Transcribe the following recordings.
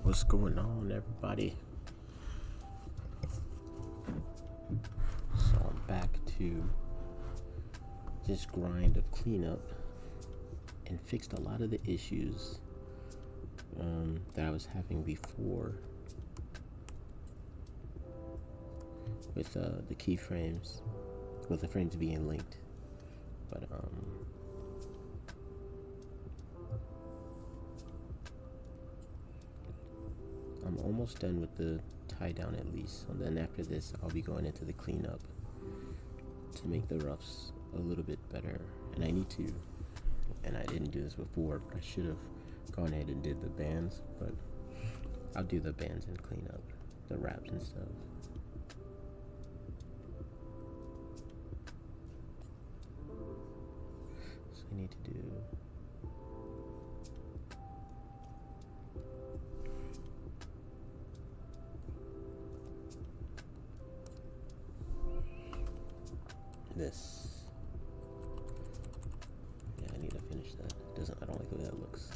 What's going on, everybody? So I'm back to this grind of cleanup and fixed a lot of the issues that I was having before with the keyframes, with the frames being linked. But I'm almost done with the tie down at least. And then after this, I'll be going into the cleanup to make the roughs a little bit better. And I need to, and I didn't do this before, but I should have gone ahead and did the bands, but I'll do the bands and clean up the wraps and stuff. So I need to do this. Yeah, I need to finish that. I don't like the way that looks.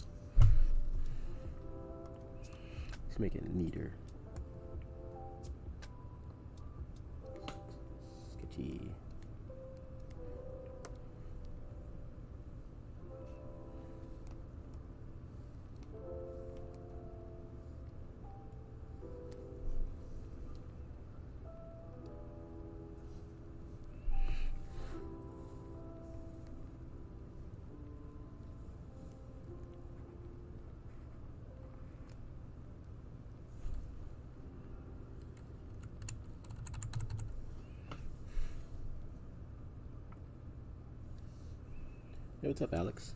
Let's make it neater. Sketchy. Hey, what's up, Alex?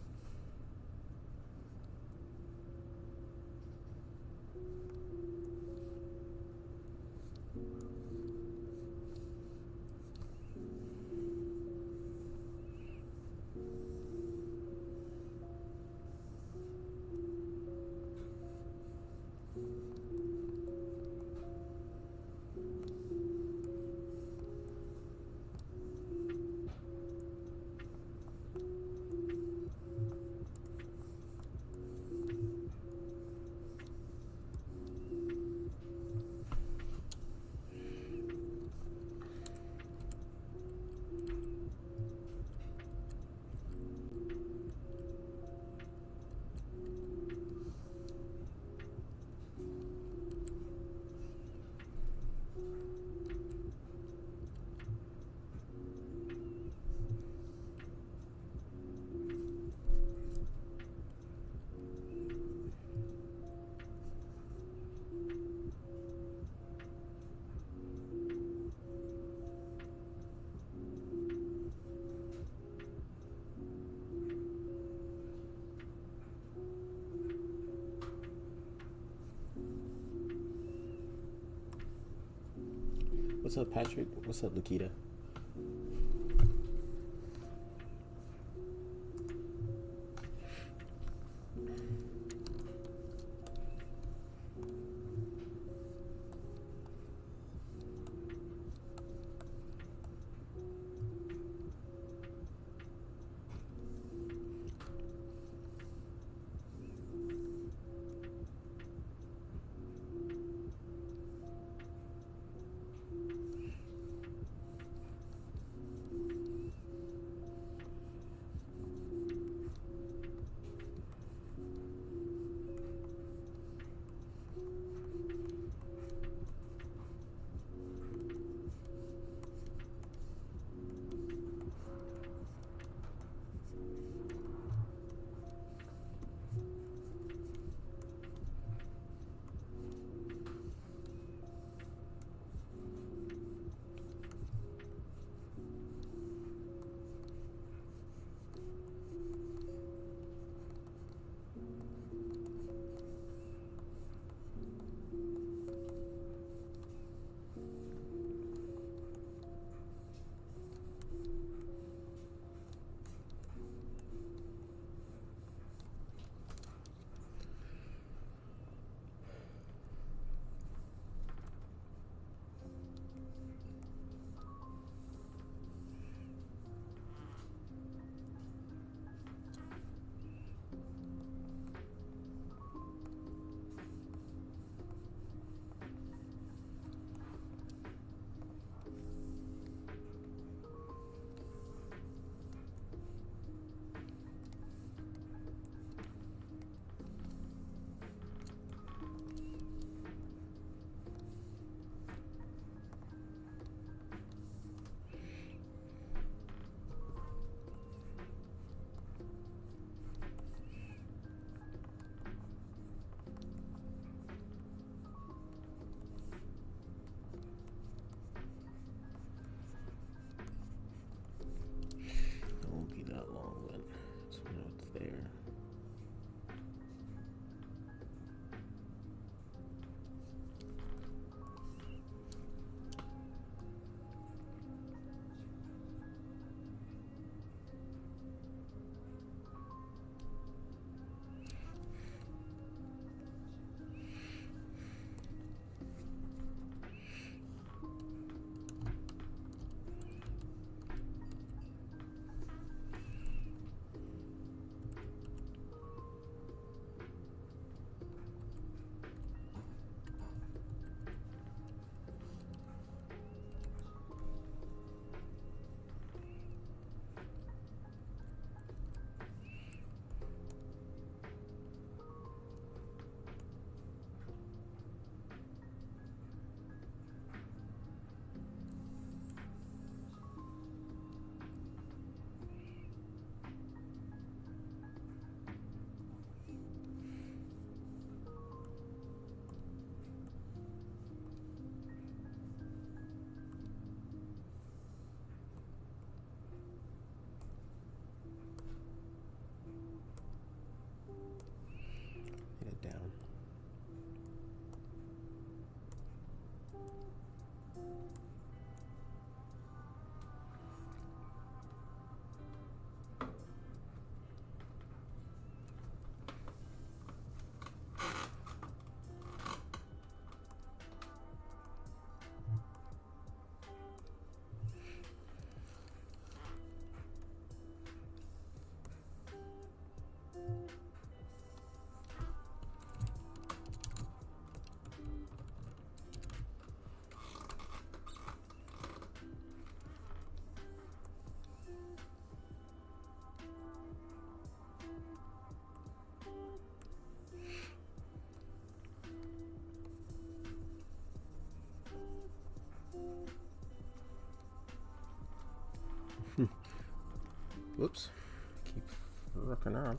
What's up, Patrick? What's up, Lakita? Whoops. Keep rocking up.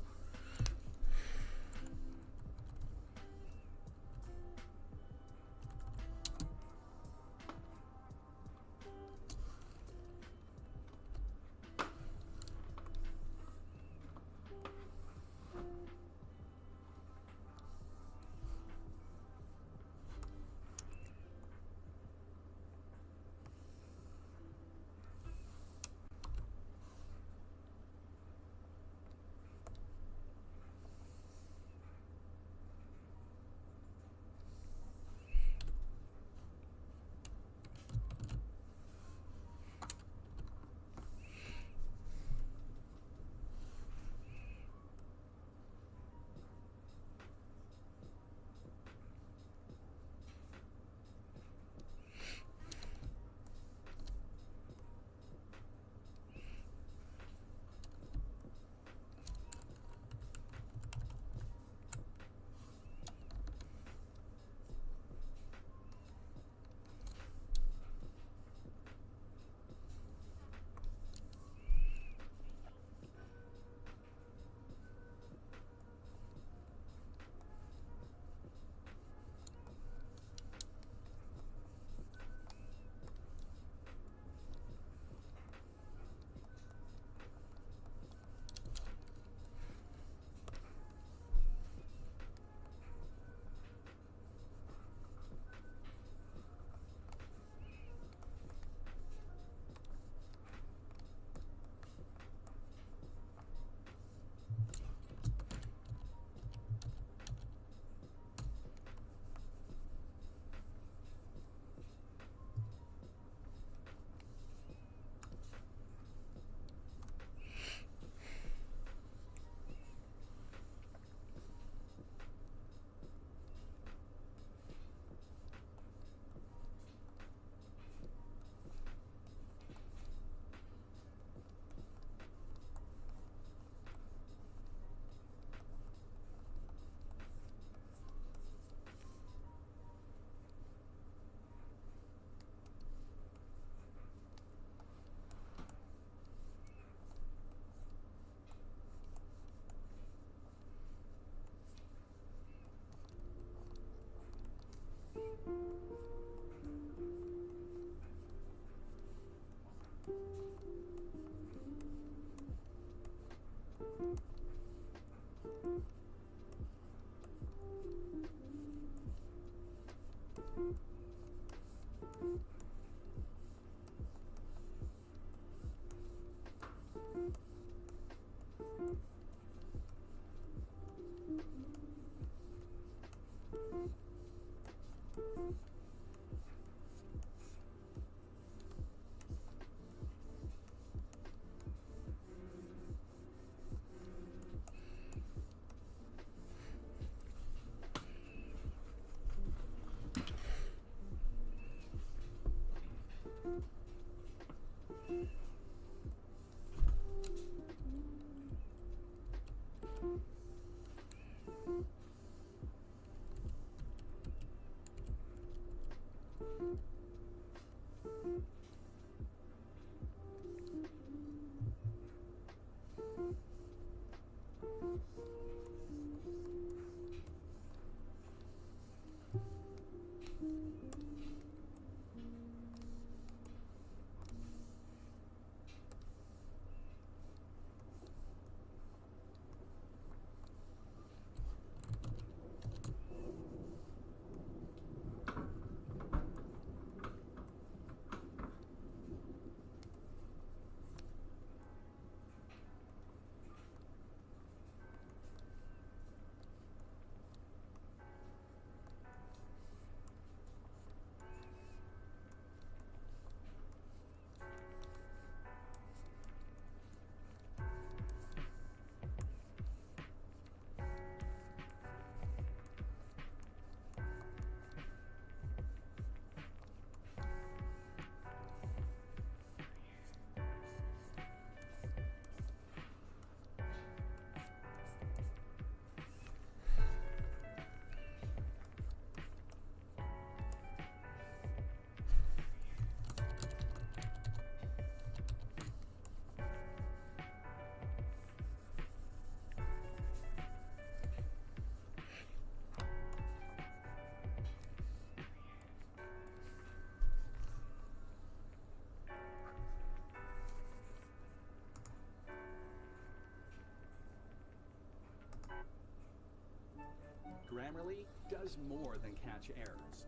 Grammarly does more than catch errors.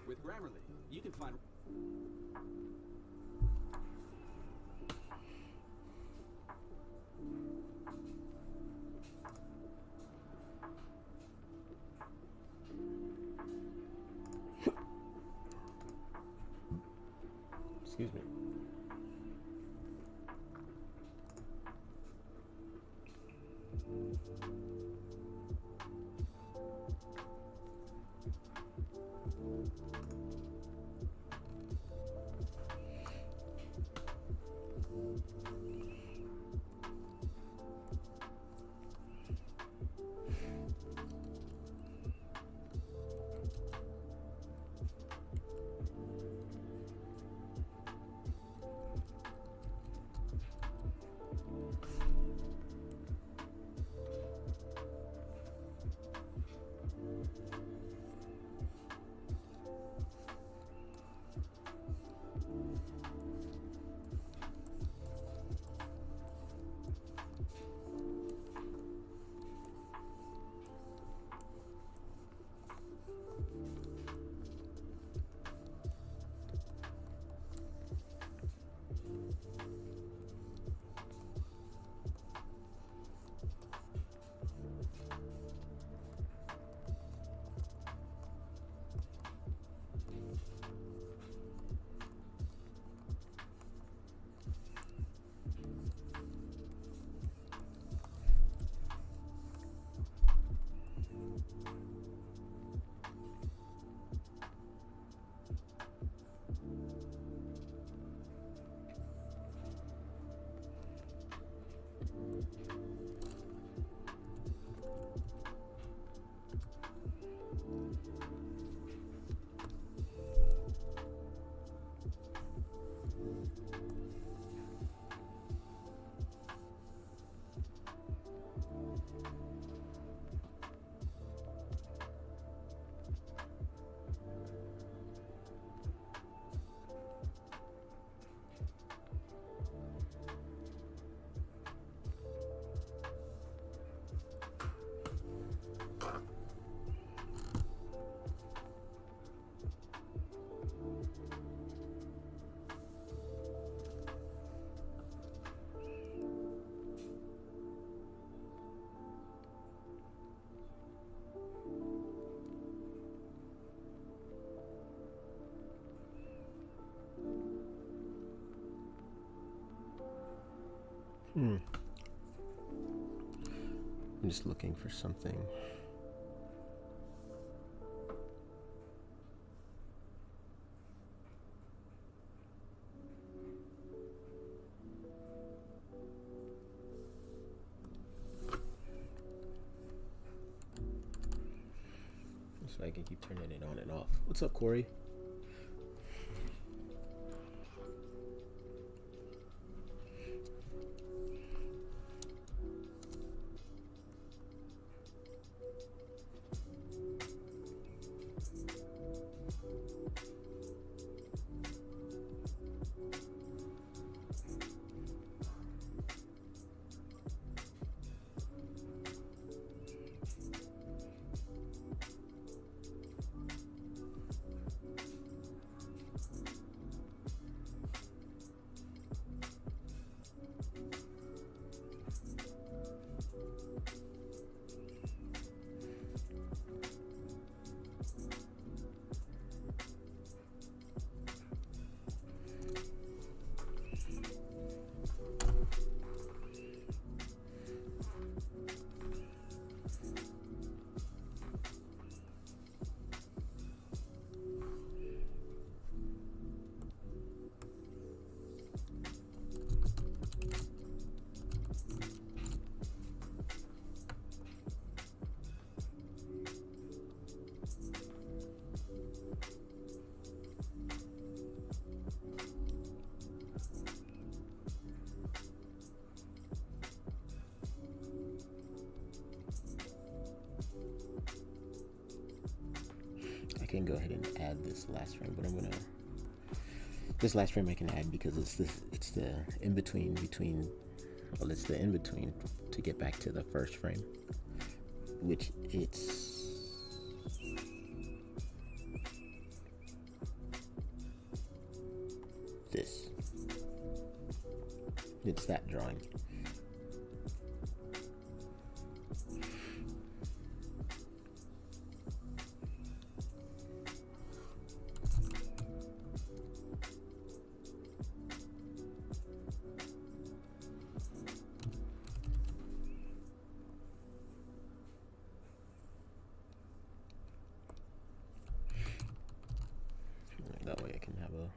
With Grammarly, you can find... Excuse me. I'm just looking for something. So I can keep turning it on and off. What's up, Corey? I can go ahead and add this last frame, but this last frame I can add because it's the in between well, it's the in between to get back to the first frame, which it's It's that drawing. That way I can have a,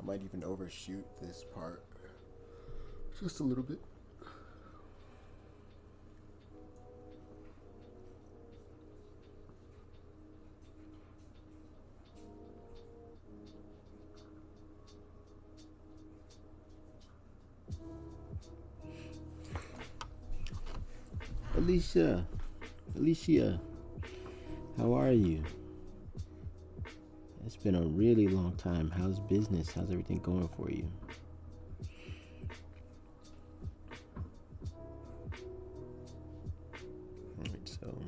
I might even overshoot this part just a little bit. Alicia, how are you? It's been a really long time. How's business? How's everything going for you? Alright, so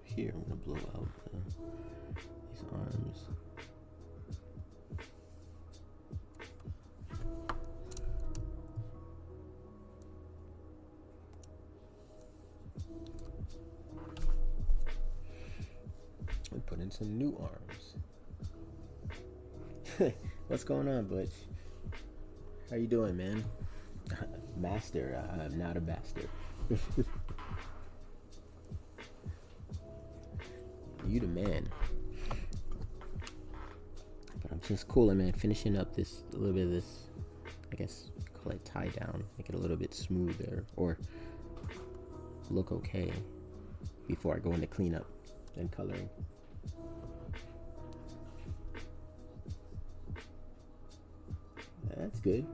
here I'm gonna blow out these arms. And put in some new arms. What's going on, Butch? How you doing, man? Master, I'm not a bastard. You the man. But I'm just cooling, man. Finishing up this, a little bit of this, I guess, call it tie down. Make it a little bit smoother, or look okay before I go into cleanup and coloring. That's good.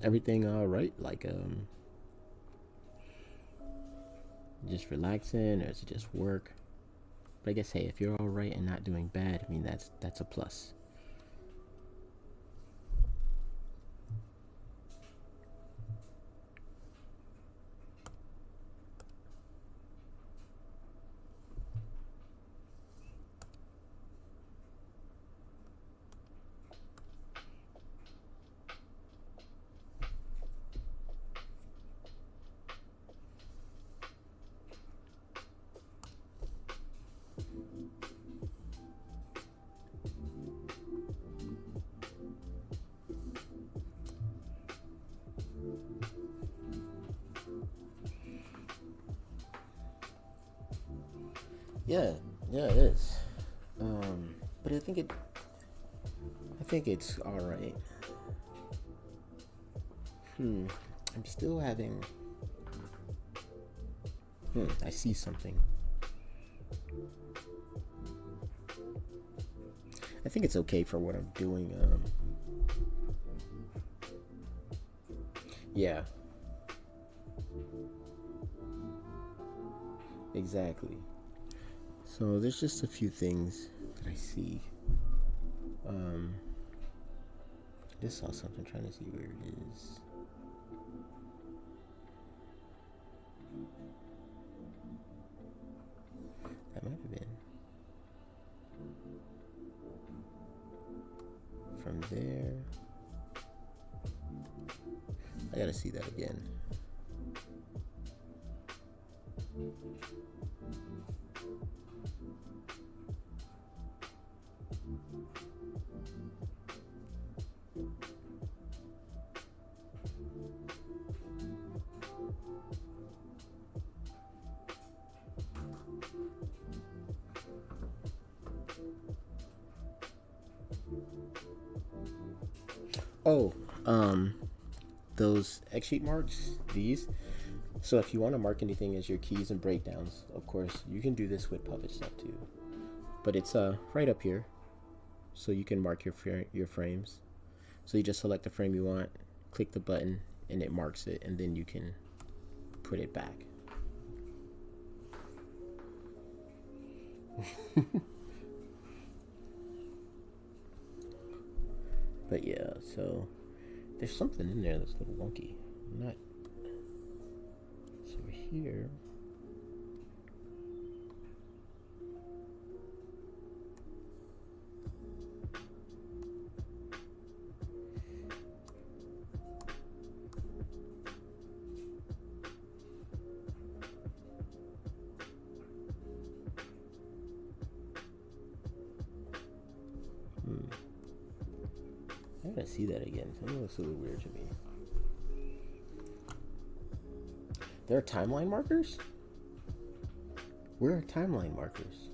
Everything all right? Like, just relaxing, or is it just work? But I guess, hey, if you're all right and not doing bad, I mean, that's a plus. Yeah, it is. But I think it's all right. I'm still having. I see something. I think it's okay for what I'm doing. Yeah. Exactly. So there's just a few things that I see. I just saw something, trying to see where it is. That might have been from there. I gotta see that again. Oh, those X sheet marks, these. So if you want to mark anything as your keys and breakdowns, of course, you can do this with Puppet stuff too. But it's right up here, so you can mark your frames. So you just select the frame you want, click the button, and it marks it, and then you can put it back. But yeah, so there's something in there that's a little wonky. Not so here. I gotta see that again. Something looks a little weird to me. There are timeline markers? Where are timeline markers?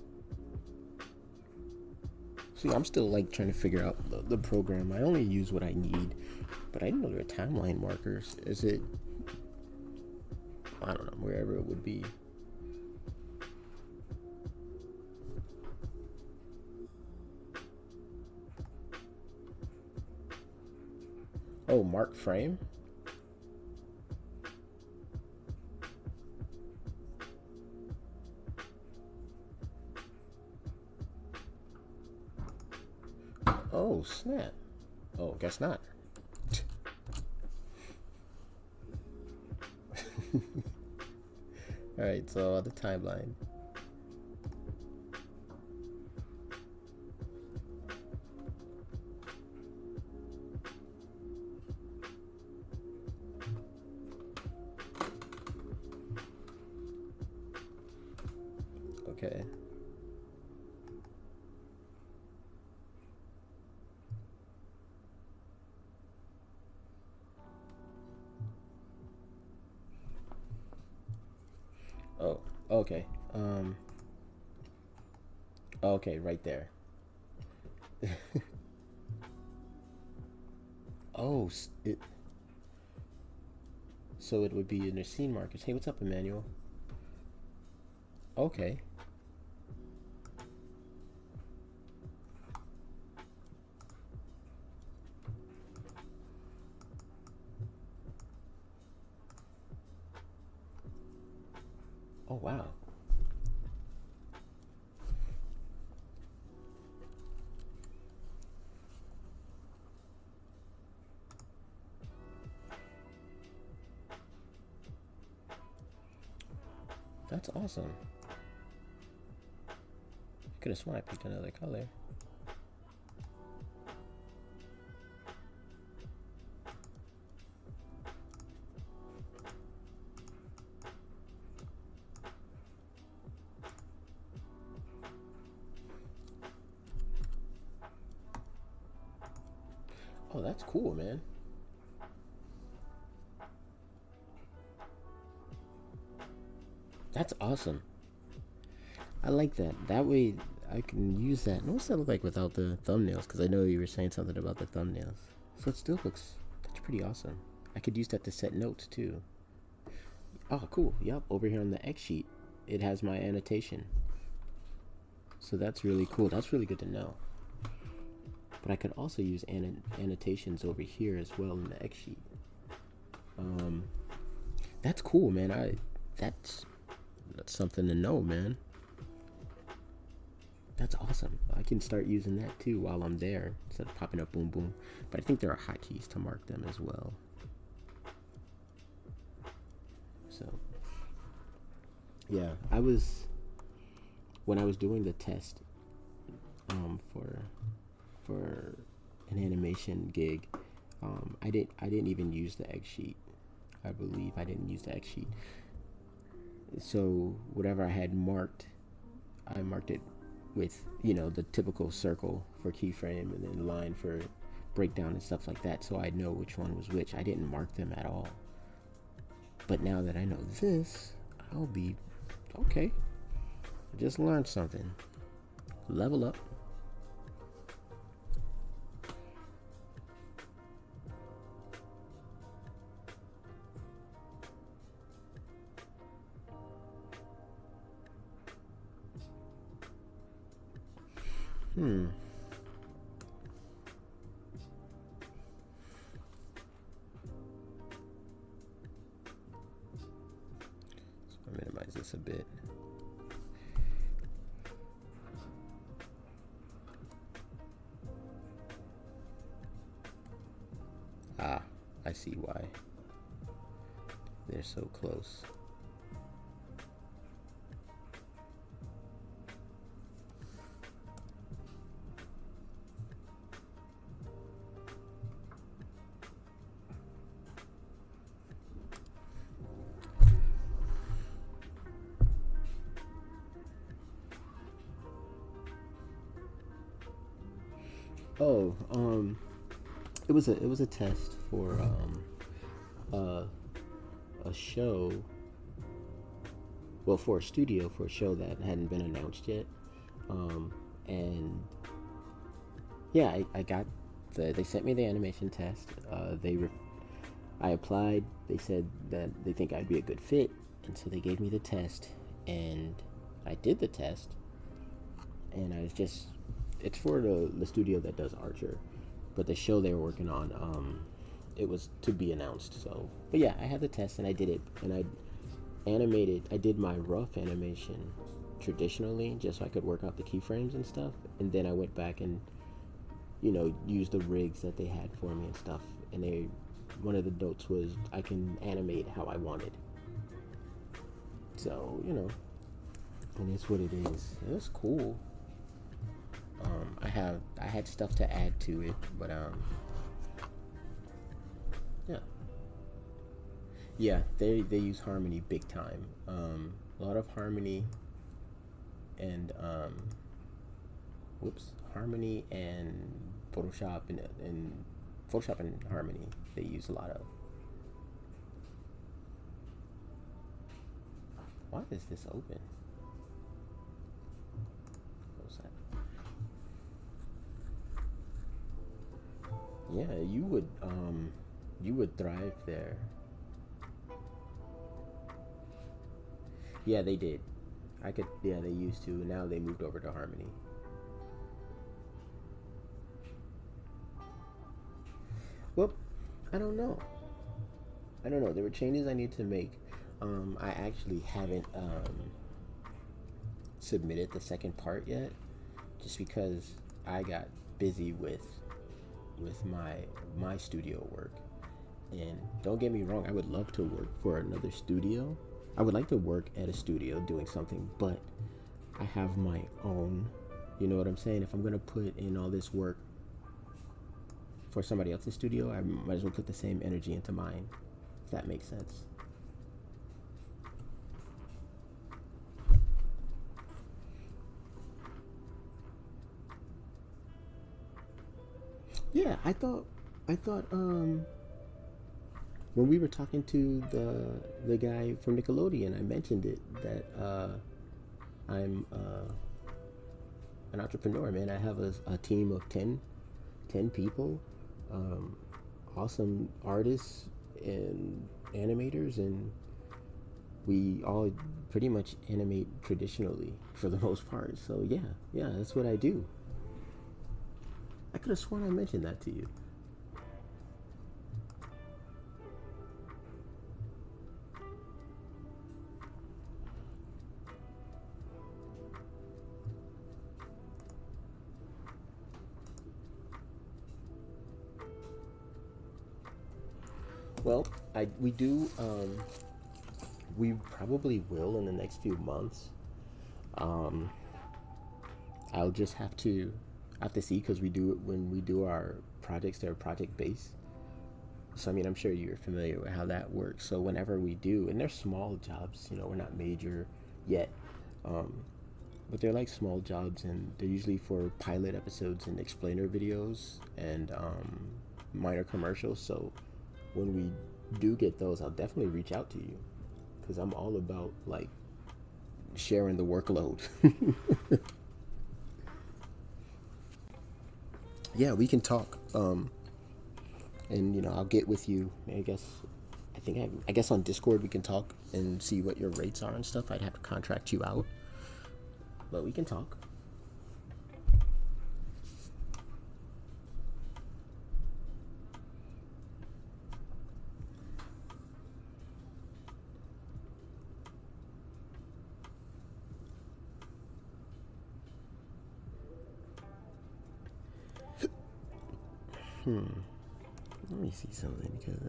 See, I'm still like trying to figure out the program. I only use what I need, but I didn't know there were timeline markers. Is it, I don't know, wherever it would be. Oh, mark frame? Oh, snap. Oh, guess not. Alright, so the timeline. Okay. Oh, okay. Okay, right there. Oh, so it would be in their scene markers. Hey, what's up, Emmanuel? Okay. Oh, wow. That's awesome. I could have sworn I picked another color. Oh, that's cool, man. That's awesome. I like that. That way I can use that. And what's that look like without the thumbnails? Because I know you were saying something about the thumbnails. So it still looks, that's pretty awesome. I could use that to set notes too. Oh, cool. Yep. Over here on the X sheet, it has my annotation. So that's really cool. That's really good to know. But I could also use annotations over here as well in the X sheet. That's cool, man. That's something to know, man. That's awesome. I can start using that too while I'm there instead of popping up boom boom. But I think there are hotkeys to mark them as well. So yeah, when I was doing the test for an animation gig, I didn't even use the X sheet. I believe I didn't use the X sheet. So whatever I had marked, I marked it with, you know, the typical circle for keyframe and then line for breakdown and stuff like that, so I'd know which one was which. I didn't mark them at all. But now that I know this, I'll be okay. I just learned something. Level up. So I'll minimize this a bit. see why they're so close. Oh, it was a test for uh, a show. Well, for a studio for a show that hadn't been announced yet. And yeah, I got they sent me the animation test. I applied. They said that they think I'd be a good fit, and so they gave me the test, and I did the test, and I was just it's for the studio that does Archer, but the show they were working on, it was to be announced. So, but yeah, I had the test and I did it, and I did my rough animation traditionally, just so I could work out the keyframes and stuff, and then I went back and used the rigs that they had for me and stuff, and one of the notes was I can animate how I wanted. So and it's what it is. It was cool. I had stuff to add to it, but yeah, they use Harmony big time. A lot of Harmony and Harmony and Photoshop and Photoshop and Harmony they use a lot of. Why is this open? What's that? Yeah, you would thrive there. Yeah, they did. Yeah, they used to. Now they moved over to Harmony. Well, I don't know. There were changes I need to make. I actually haven't submitted the second part yet, just because I got busy with my studio work. And don't get me wrong, I would love to work for another studio. I would like to work at a studio doing something, but I have my own. You know what I'm saying? If I'm gonna put in all this work for somebody else's studio, I might as well put the same energy into mine. If that makes sense. Yeah, I thought when we were talking to the guy from Nickelodeon, I mentioned it that I'm an entrepreneur, man. I have a team of 10 people, awesome artists and animators, and we all pretty much animate traditionally for the most part. So yeah, that's what I do. I could have sworn I mentioned that to you. Well, we probably will in the next few months. Um, I'll just have to see, because we do it when we do our projects. They're project based. So I mean, I'm sure you're familiar with how that works. So whenever we do, and they're small jobs, we're not major yet, um, but they're like small jobs, and they're usually for pilot episodes and explainer videos and minor commercials. So when we do get those, I'll definitely reach out to you, because I'm all about like sharing the workload. Yeah, we can talk. And I'll get with you. I guess on Discord we can talk and see what your rates are and stuff. I'd have to contract you out, but we can talk. Let me see something because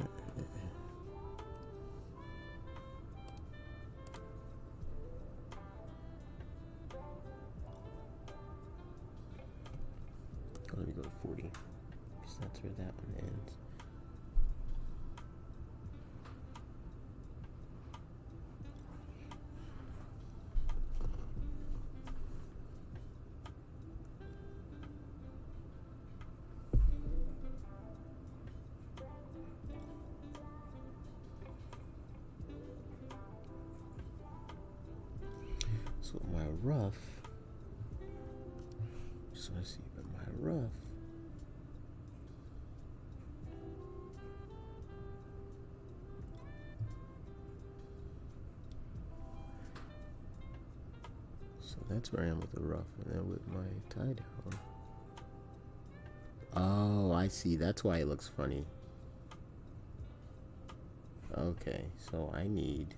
let me go to 40 because that's where that one ends. So my rough, just want to see what my rough. So that's where I am with the rough, and then with my tie down. Oh, I see. That's why it looks funny. Okay, so I need.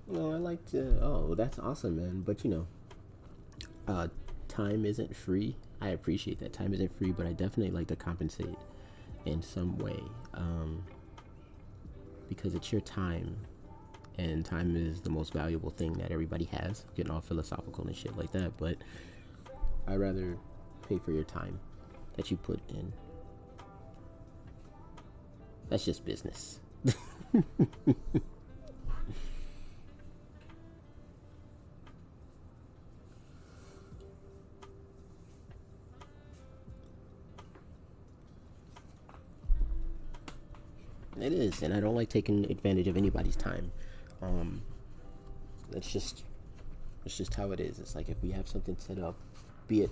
No, I like to. Oh, that's awesome, man. But you know, time isn't free. I appreciate that time isn't free, but I definitely like to compensate in some way, because it's your time, and time is the most valuable thing that everybody has. Getting all philosophical and shit like that, but I'd rather pay for your time that you put in. That's just business. It is, and I don't like taking advantage of anybody's time. That's just how it is. It's like if we have something set up, be it,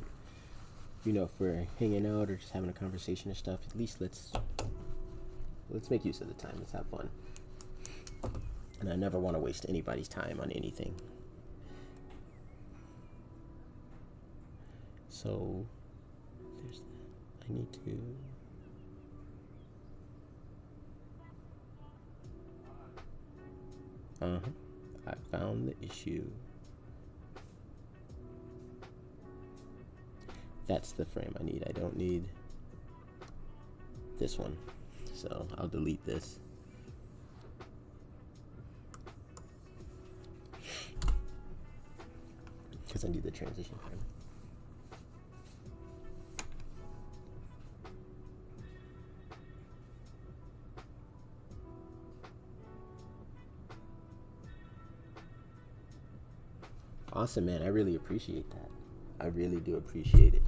you know, if we're hanging out or just having a conversation and stuff, at least let's make use of the time. Let's have fun. And I never want to waste anybody's time on anything. So there's that. I need to. I found the issue. That's the frame I need. I don't need this one. So I'll delete this. Because I need the transition frame. Awesome, man. I really appreciate that. I really do appreciate it.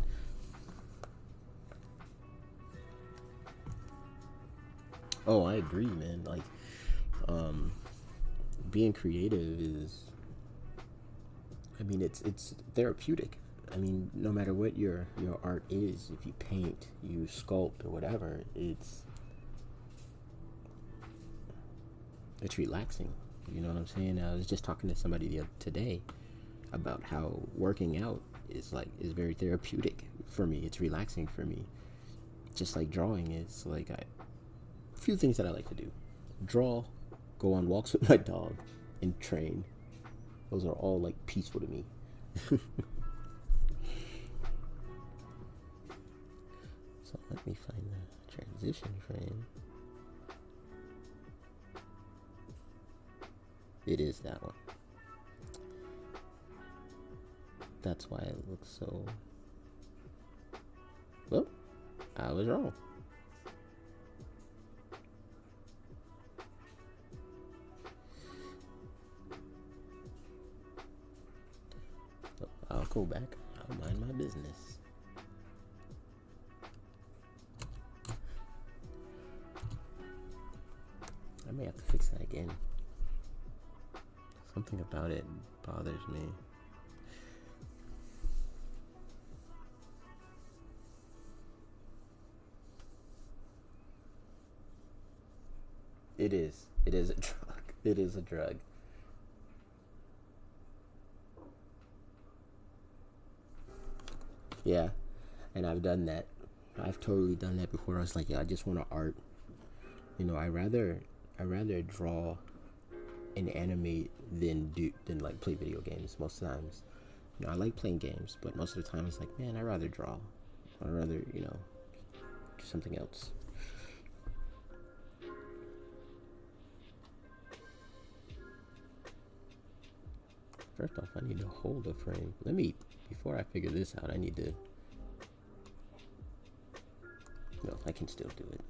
Oh, I agree, man. Like, being creative is, I mean, it's therapeutic. I mean, no matter what your art is, if you paint, you sculpt, or whatever, it's relaxing. You know what I'm saying? I was just talking to somebody today about how working out is very therapeutic for me. It's relaxing for me. Just like drawing is. Like, a few things that I like to do: draw, go on walks with my dog, and train. Those are all like peaceful to me. So let me find the transition frame. It is that one. That's why it looks so. Well, I was wrong. I'll go back. I'll mind my business. I may have to fix that again. Something about it bothers me. It is. It is a drug. It is a drug. Yeah, and I've done that. I've totally done that before. I was like, yeah, I just want to art. You know, I rather draw and animate than like play video games most times. You know, I like playing games, but most of the time it's like, man, I'd rather draw. I'd rather, you know, do something else. First off, I need to hold the frame. Before I figure this out, I need to, well, I can still do it.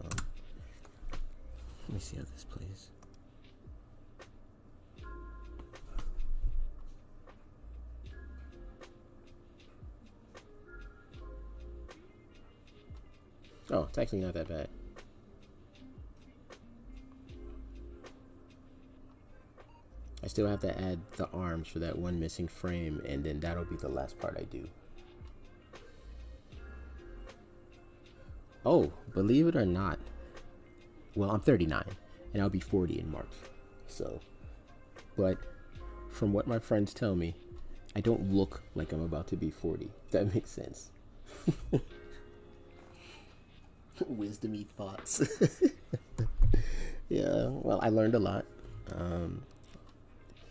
Let me see how this plays. Oh, it's actually not that bad. I still have to add the arms for that one missing frame, and then that'll be the last part I do. Oh, believe it or not, well, I'm 39, and I'll be 40 in March. So, but from what my friends tell me, I don't look like I'm about to be 40, if that makes sense. Wisdom-y thoughts. Yeah, well, I learned a lot.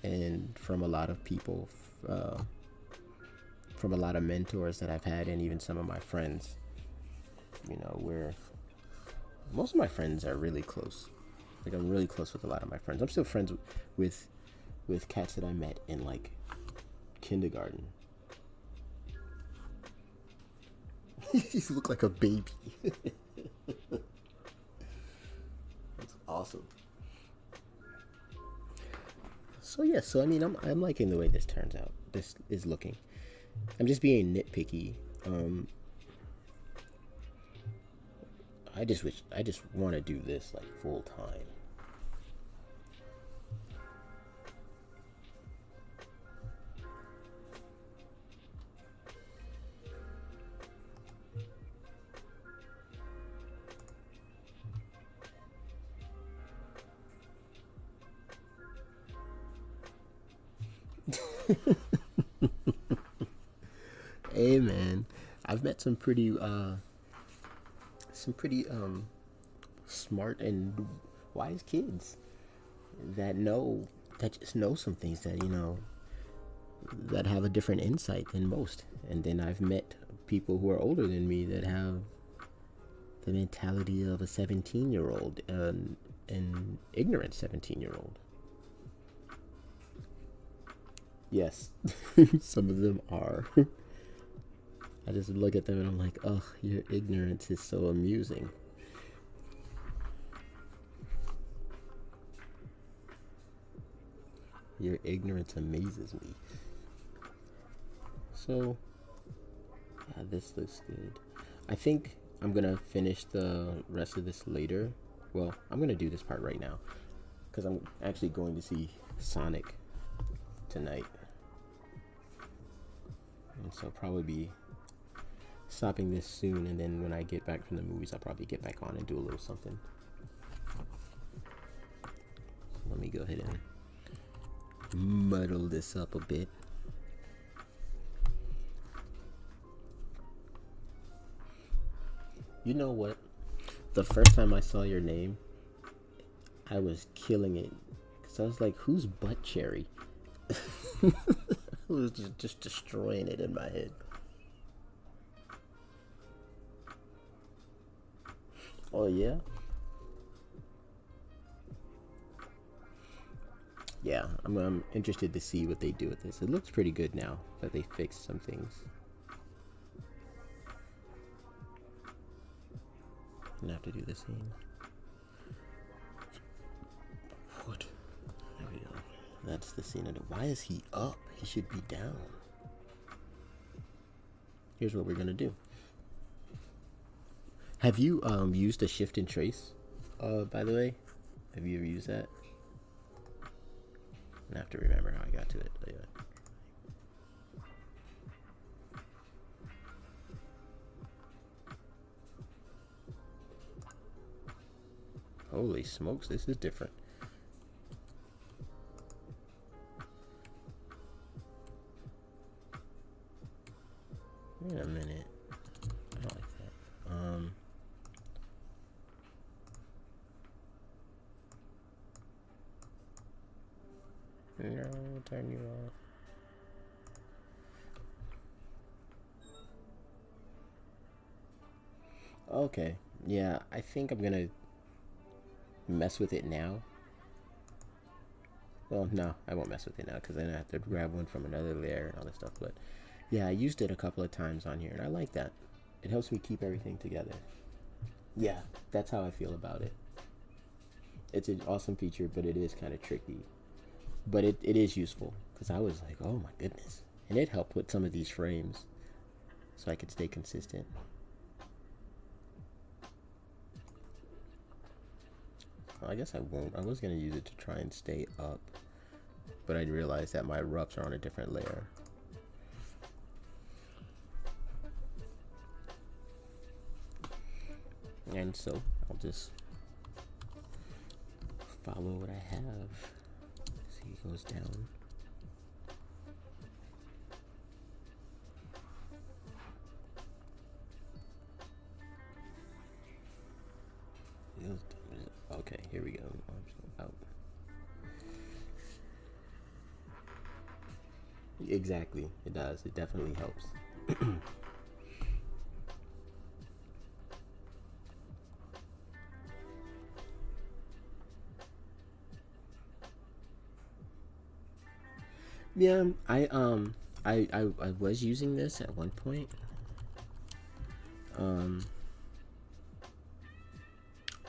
And from a lot of people, from a lot of mentors that I've had, and even some of my friends, you know, where most of my friends are really close. Like, I'm really close with a lot of my friends. I'm still friends with cats that I met in like kindergarten. You look like a baby. That's awesome. So yeah, so I mean, I'm liking the way this turns out. This is looking. I'm just being nitpicky. I just want to do this like full time. Hey man, I've met some pretty smart and wise kids that just know some things that, you know, that have a different insight than most. And then I've met people who are older than me that have the mentality of a 17-year-old, an ignorant 17-year-old. Yes, some of them are. I just look at them and I'm like, oh, your ignorance is so amusing. Your ignorance amazes me. So, yeah, this looks good. I think I'm gonna finish the rest of this later. Well, I'm gonna do this part right now because I'm actually going to see Sonic tonight. And so probably be stopping this soon, and then when I get back from the movies, I'll probably get back on and do a little something. Let me go ahead and muddle this up a bit. You know what? The first time I saw your name, I was killing it. Because I was like, who's Butt Cherry? I was just destroying it in my head. Oh, yeah? Yeah, I'm interested to see what they do with this. It looks pretty good now that they fixed some things. I'm gonna have to do the scene. What? There we go. That's the scene. Why is he up? He should be down. Here's what we're gonna do. Have you used a shift and trace? By the way, have you ever used that? I have to remember how I got to it. Holy smokes, this is different. Wait a minute. I don't like that. Don't turn you off. Okay, yeah, I think I'm gonna mess with it now. Well, no, I won't mess with it now because then I have to grab one from another layer and all that stuff. But yeah, I used it a couple of times on here and I like that. It helps me keep everything together. Yeah, that's how I feel about it. It's an awesome feature, but it is kind of tricky. But it is useful because I was like, oh my goodness. And it helped with some of these frames so I could stay consistent. I guess I won't. I was going to use it to try and stay up, but I realized that my roughs are on a different layer. And so I'll just follow what I have. See, it goes down. Okay, here we go. Out. Exactly, it does. It definitely helps. Yeah, I was using this at one point.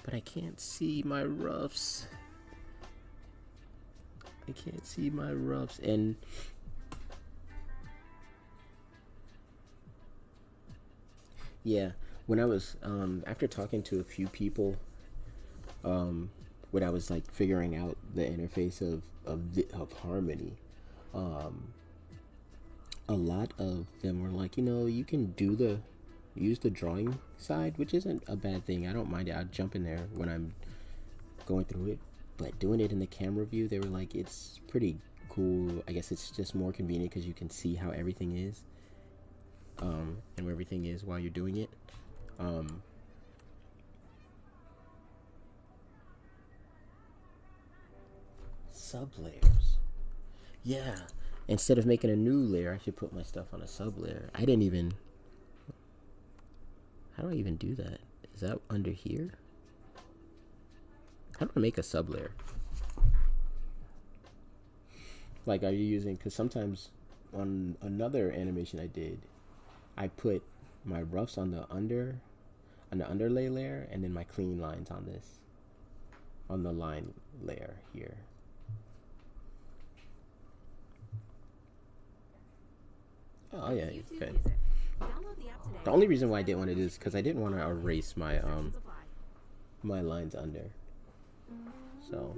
But I can't see my roughs. I can't see my roughs. And yeah, when I was after talking to a few people, when I was like figuring out the interface of Harmony, a lot of them were like, you know, you can use the drawing side, which isn't a bad thing. I don't mind it. I'll jump in there when I'm going through it. But doing it in the camera view, they were like, it's pretty cool. I guess it's just more convenient because you can see how everything is, and where everything is while you're doing it. Sub-layers. Yeah. Instead of making a new layer, I should put my stuff on a sub-layer. I didn't even... How do I even do that? Is that under here? How do I make a sub-layer? Like, are you using... Because sometimes on another animation I did, I put my roughs on the underlay layer, and then my clean lines on this. On the line layer here. Oh yeah, okay. The only reason why I didn't want to do this because I didn't want to erase my my lines under. So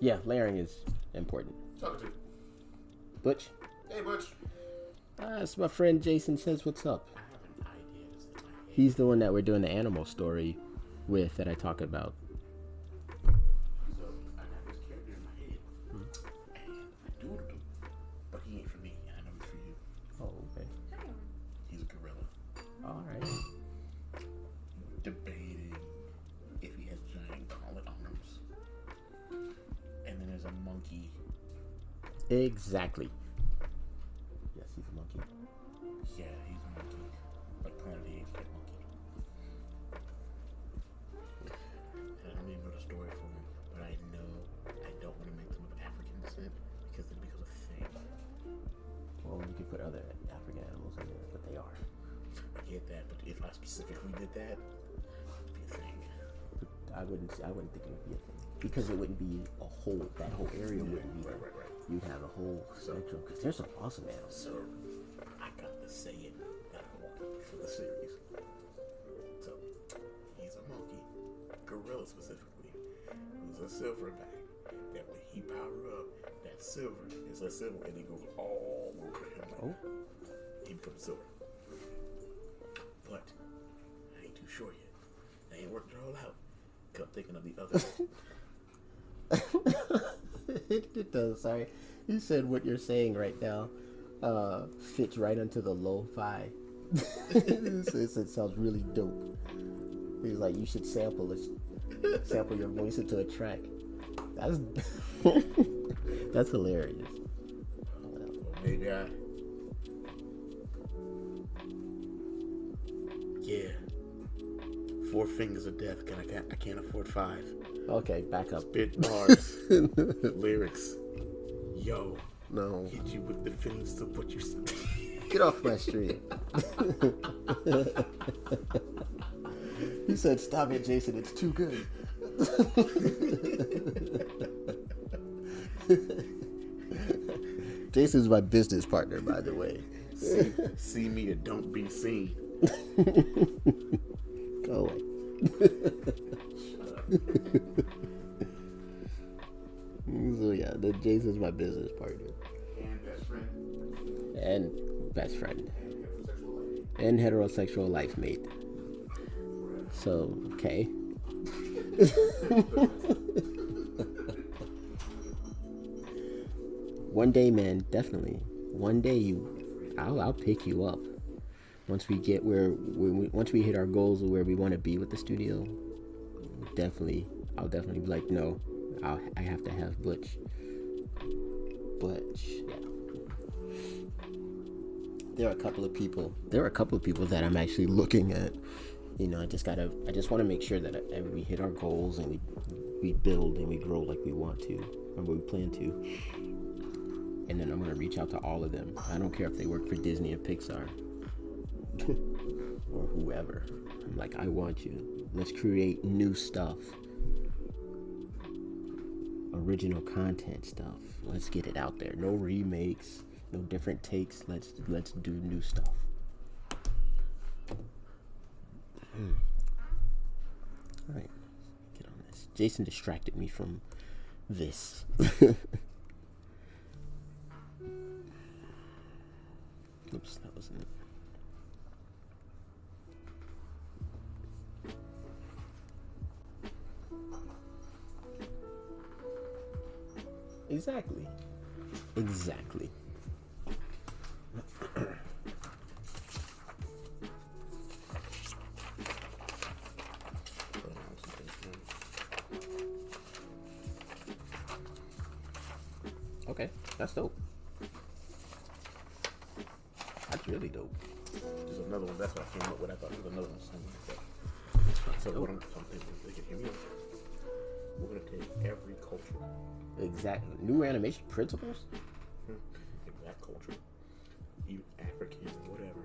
yeah, layering is important. Talk to Butch. Hey, Butch. It's my friend Jason says what's up. I have an idea that's in my head. He's the one that we're doing the animal story with that I talk about. So I got this character in my head, and I doodled him, but he ain't for me. I know he's for you. Oh, okay. He's a gorilla. All right. Debating if he has giant gauntlet arms. And then there's a monkey. Exactly. Yes, he's a monkey. Yeah, he's a monkey. Like Planet of the Apes type monkey. And I don't even know the story for him, but I know I don't want to make them of African descent because it becomes a thing. Well, you could put other African animals in there, but they are. I get that, but if I specifically did that, it'd be a thing. I wouldn't think it would be a thing because it wouldn't be a whole. That whole area wouldn't be there. Right. You'd have a whole spectrum because there's some awesome animals. So I got the saying that I want for the series. So he's a monkey, gorilla specifically, who's a silverback. That when he power up, that silver is a silver, and it goes all over him. Like, Oh, he becomes silver. But I ain't too sure yet. I ain't worked it all out. Kept thinking of the other. it does. Sorry, you said what you're saying right now fits right into the lo-fi. It sounds really dope. He's like, you should sample your voice into a track. That's that's hilarious. Well, maybe yeah. 4 fingers of death. I can't afford 5. Okay, back up. Spit bars, lyrics. Yo, No, hit you with the feelings of what you said. get off my street. He said, "Stop it, Jason. It's too good." Jason's my business partner, by the way. See me or don't be seen. Go away. So yeah, Jason's my business partner And best friend. and best friend Heterosexual life. and heterosexual life mate. So okay. One day, man, definitely. One day, I'll pick you up. Once we get once we hit our goals of where we want to be with the studio, I'll definitely be like, no, I have to have Butch. Yeah. There are a couple of people that I'm actually looking at. You know, I just want to make sure that we hit our goals and we build and we grow like we want to, or we plan to. And then I'm going to reach out to all of them. I don't care if they work for Disney or Pixar or whoever. I'm like, I want you. Let's create new stuff. Original content stuff. Let's get it out there. No remakes, no different takes. Let's do new stuff. All right. Get on this. Jason distracted me from this. Oops, that wasn't it. Exactly. Okay, that's dope. That's really dope. There's another one. That's what I came up with. I thought there was another one. Something like that. So what I'm thinking, they can hear me. We're gonna take every culture, Exactly. New animation principles? exact culture, even African, whatever,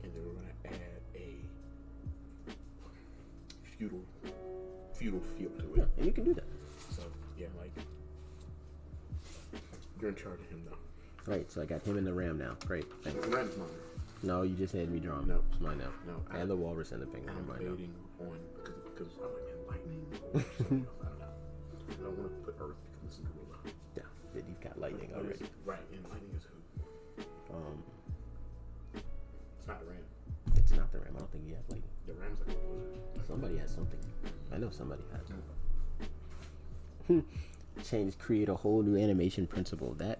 and then we're gonna add a feudal feel to Yeah, it. and you can do that. So yeah, like you're in charge of him now. Right, so I got him in the RAM now. Great, thanks. Ram's mine. No, you just had me draw him. No. It's mine now. No, And the walrus and the penguin are I'm mine now. debating on because I'm like lightning or something else. I don't know. I don't want to put Earth because it's a gorilla. Yeah, you've got lightning But already. right, and lightning is who? It's not the Ram. It's not the RAM. I don't think you have lightning. The Ram's like a blizzard. Somebody has something. I know somebody has. Create a whole new animation principle. That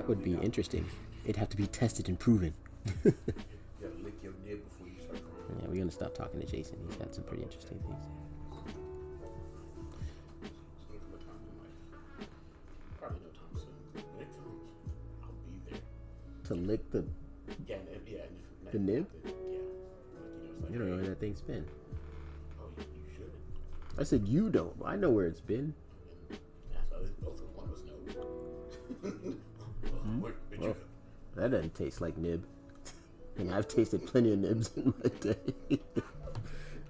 would be interesting. It'd have to be tested and proven. You gotta lick your nib before you start crying. Yeah, we're gonna stop talking to Jason. He's got some pretty interesting things. So from a time in life, probably no time soon. When it comes, I'll be there. To lick the Yeah, and if The nib? Yeah. Like, it's like, you don't know where that thing's been. oh, you should. I said you don't. I know where it's been. And that's why both of one of us know. Where did you Well, go? that doesn't taste like nib. And I've tasted plenty of nibs in my day.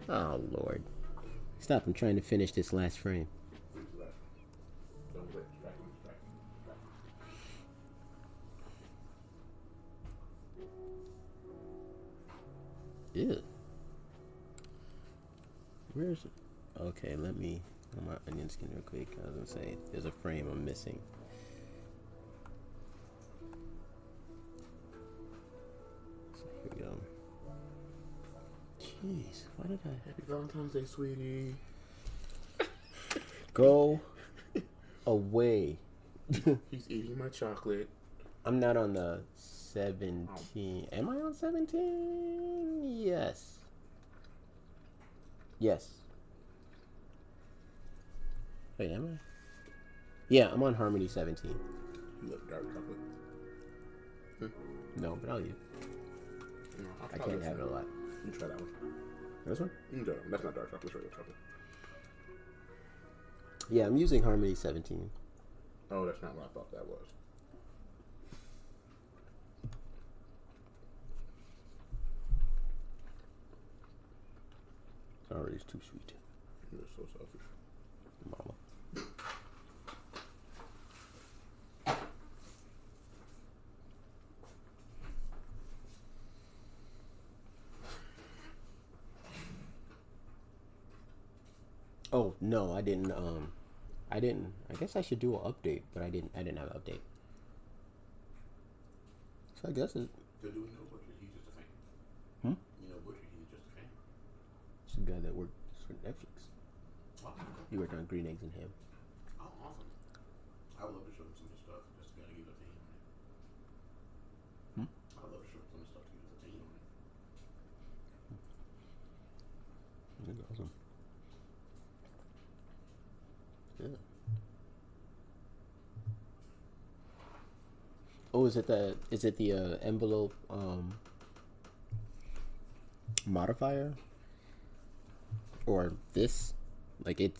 Oh Lord. Stop, I'm trying to finish this last frame. Don't let distract me. Ew. Where's it? Okay, let me on my onion skin real quick. I was gonna say there's a frame I'm missing. So here we go. Jeez, why did I Happy Valentine's Day, sweetie. go away? He's eating my chocolate. I'm not on the 17. Am I on 17? Yes. Yes. Wait, am I? Yeah, I'm on Harmony 17. You love dark chocolate? No, but I'll eat. No, I can't have it a lot. You can try that one. This one? You can try that one. That's not dark chocolate. That's regular chocolate. Yeah, I'm using Harmony 17. Oh, that's not what I thought that was. Sorry, it's too sweet. You're so selfish. Mama. Oh no, I didn't. I didn't. I guess I should do an update, but I didn't. I didn't have an update. So I guess it. So do we know Butcher? He's just a fan. Hmm? You know Butcher? He's just a fan. It's the guy that worked for Netflix. Oh, He worked on Green Eggs and Ham. oh, awesome. I would love to show him some of the stuff. Just gotta give it a opinion on it. Hmm? I would love to show him some of the stuff to give his opinion on it. That's awesome. Yeah. Oh, is it the envelope modifier or this? Like it's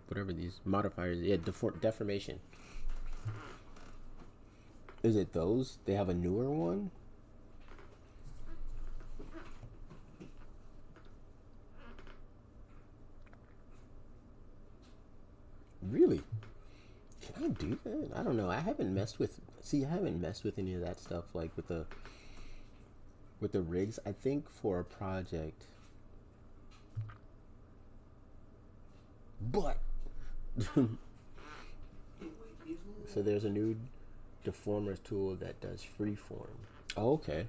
whatever these modifiers. Yeah, deformation. Is it those? They have a newer one. Really? Can I do that? I don't know. I haven't messed with. See, I haven't messed with any of that stuff, like with the rigs. I think for a project, but so there's a new deformers tool that does freeform. Oh, okay.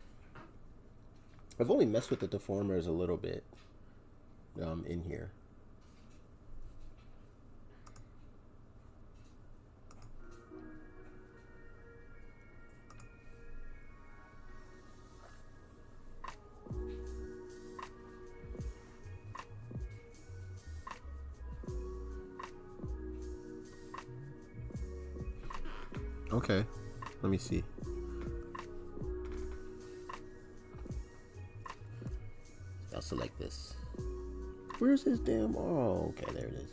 I've only messed with the deformers a little bit in here. Okay, let me see. I'll select this. Where's his damn? Oh, okay, there it is.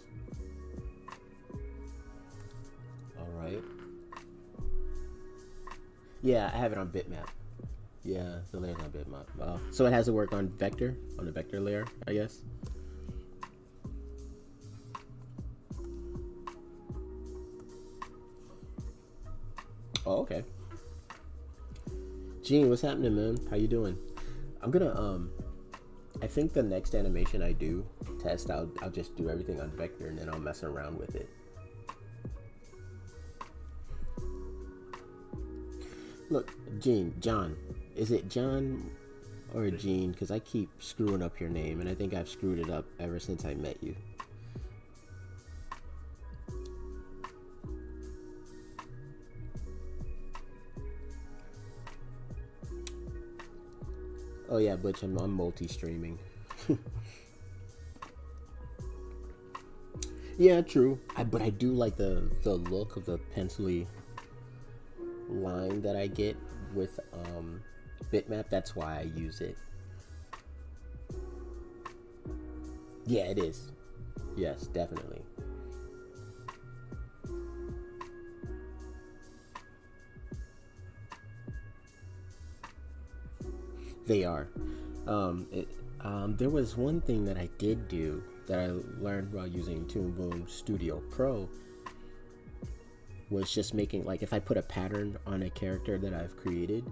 All right. Yeah, I have it on bitmap. Yeah, the layer's on bitmap. So it has to work on vector, on the vector layer, I guess. Oh, okay. Gene, what's happening, man? How you doing? I'm gonna I think the next animation I do test, I'll just do everything on vector and then I'll mess around with it. Look, John, is it John or Gene? Because I keep screwing up your name, and I think I've screwed it up ever since I met you. Oh yeah, Butch, I'm multi-streaming. Yeah, true. But I do like the look of the pencil-y line that I get with bitmap. That's why I use it. Yeah, it is. Yes, definitely. They are. There was one thing that I did do that I learned while using Toon Boom Studio Pro was just making, like, if I put a pattern on a character that I've created,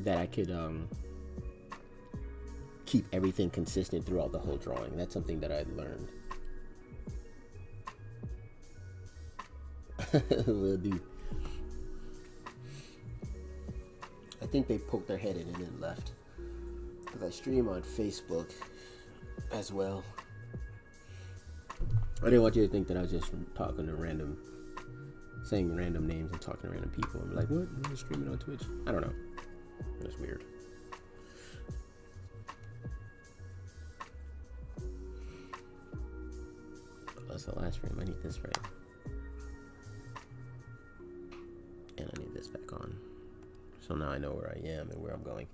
that I could keep everything consistent throughout the whole drawing. That's something that I learned. Will do. I think they poked their head in and then left. Because I stream on Facebook as well. I didn't want you to think that I was just talking to random saying random names and talking to random people. I'm like, what? You're streaming on Twitch? I don't know. It's weird. That's the last frame. I need this frame. And I need this back on. So now I know where I am and where I'm going.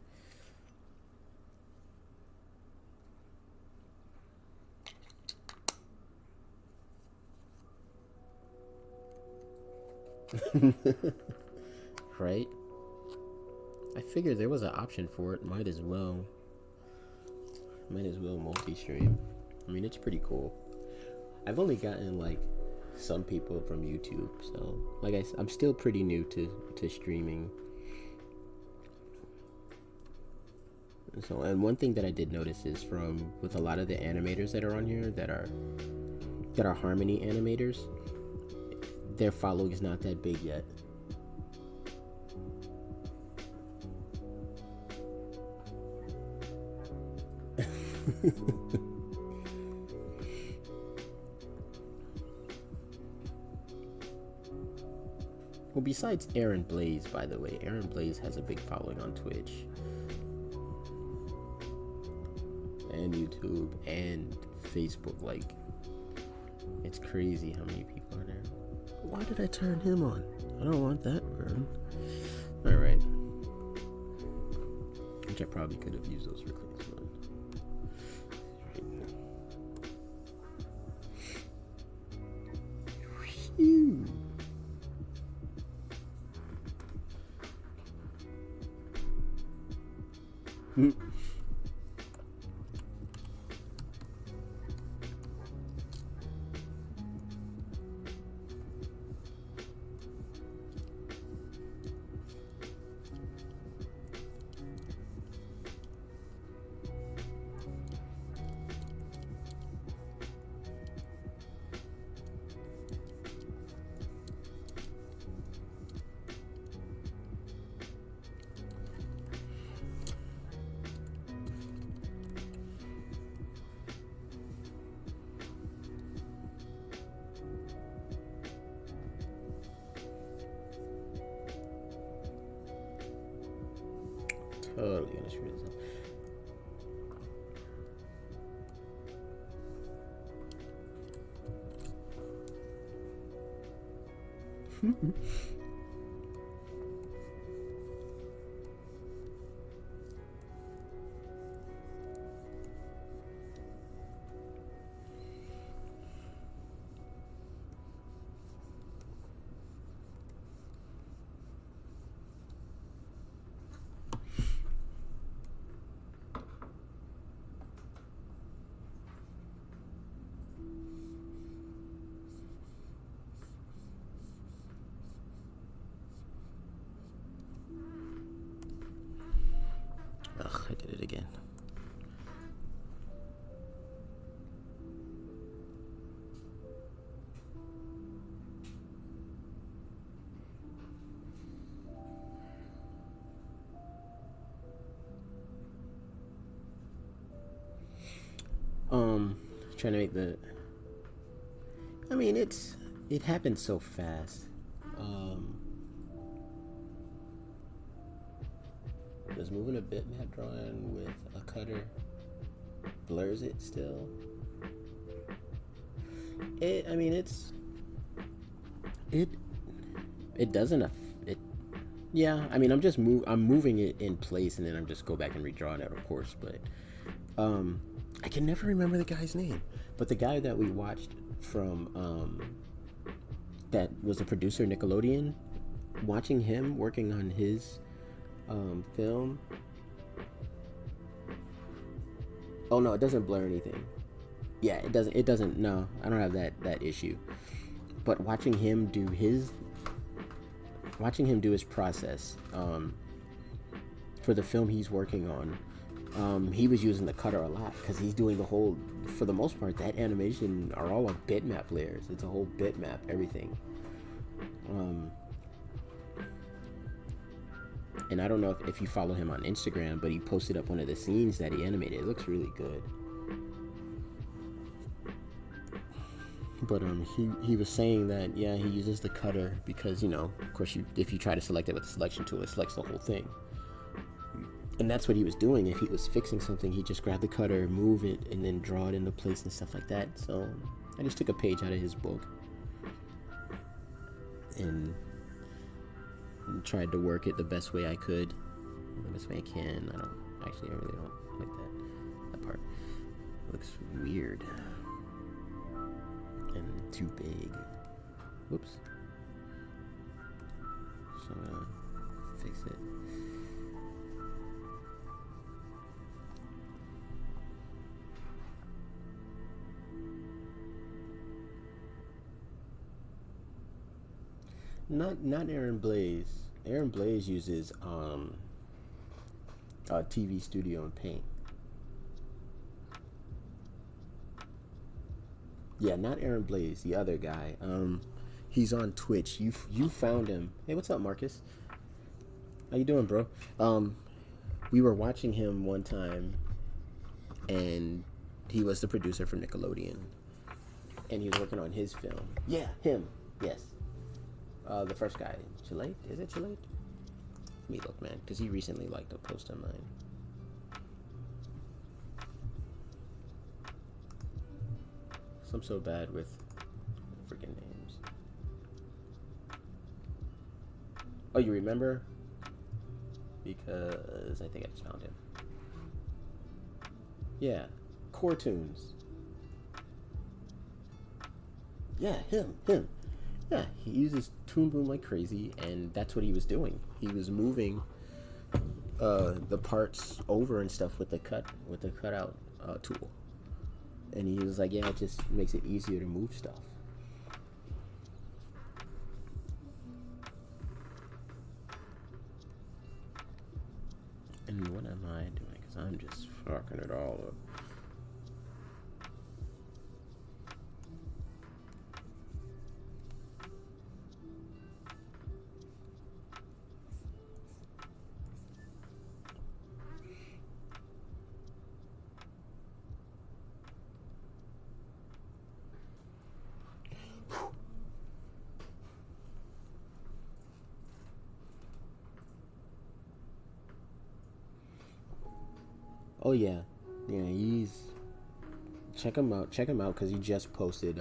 Right? I figured there was an option for it. Might as well multi-stream. I mean, it's pretty cool. I've only gotten like some people from YouTube, so like I'm still pretty new to streaming. So, and one thing that I did notice is with a lot of the animators that are on here that are Harmony animators, their following is not that big yet. Well, besides Aaron Blaze, by the way, Aaron Blaze has a big following on Twitch and YouTube and Facebook. Like, it's crazy how many people are there. Why did I turn him on? I don't want that bird. Alright. Which I probably could have used those for clicks, but... Phew. Totally gonna screw this up. Ugh, I did it again. Trying to make the... I mean, it happened so fast. Does moving a bitmap drawing with a cutter blurs it still? It doesn't. Yeah. I mean, I'm moving it in place, and then I'm just go back and redrawing it, of course. But I can never remember the guy's name. But the guy that we watched from that was a producer, Nickelodeon, watching him working on his film. Oh no, it doesn't blur anything. Yeah, it doesn't. No, I don't have that issue. But watching him do his process for the film he's working on, he was using the cutter a lot because he's doing the whole. For the most part, that animation are all on bitmap layers. It's a whole bitmap, everything. And I don't know if you follow him on Instagram, but he posted up one of the scenes that he animated. It looks really good. But he was saying that yeah, he uses the cutter because, you know, of course, if you try to select it with the selection tool, it selects the whole thing. And that's what he was doing. If he was fixing something, he just grabbed the cutter, move it, and then draw it into place and stuff like that. So I just took a page out of his book and tried to work it the best way I could, the best way I can. I really don't like that part. It looks weird and too big. Whoops. So I'm gonna fix it. Not Aaron Blaze. Aaron Blaze uses TV Studio and Paint. Yeah, not Aaron Blaze, the other guy. He's on Twitch. You found him. Hey, what's up, Marcus? How you doing, bro? We were watching him one time, and he was the producer for Nickelodeon, and he was working on his film. Yeah, him. Yes. The first guy, Chile? Is it Chile? Let me look, man, because he recently liked a post of mine. I'm so bad with freaking names. Oh, you remember? Because I think I just found him. Yeah, Core Tunes. Yeah, him. Yeah, he uses Toon Boom like crazy, and that's what he was doing. He was moving the parts over and stuff with the cutout tool. And he was like, yeah, it just makes it easier to move stuff. And what am I doing? Because I'm just fucking it all up. Oh yeah, he's check him out because he just posted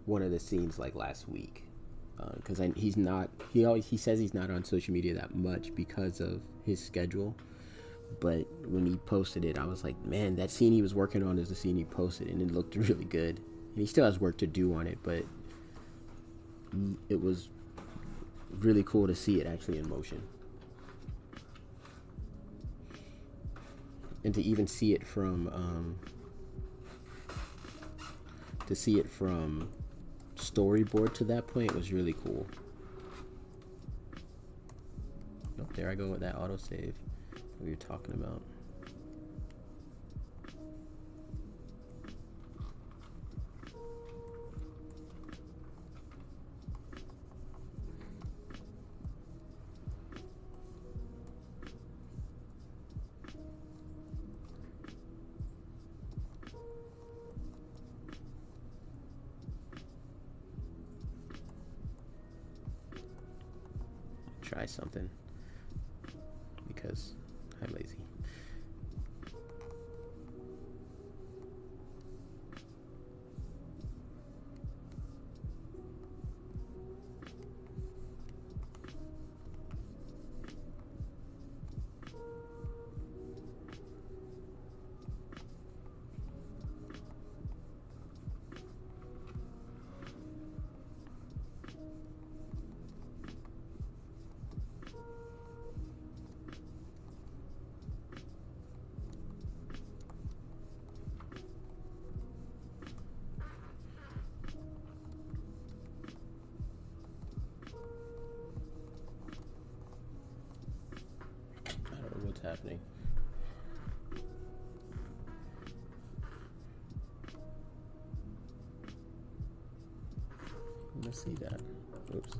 one of the scenes like last week. Because he says he's not on social media that much because of his schedule, but when he posted it, I was like, man, that scene he was working on is the scene he posted, and it looked really good. And he still has work to do on it, but it was really cool to see it actually in motion. And to even see it from storyboard to that point was really cool. Oh, there I go with that autosave we were talking about. Try something because I'm lazy. What's happening? Let's see that. Oops.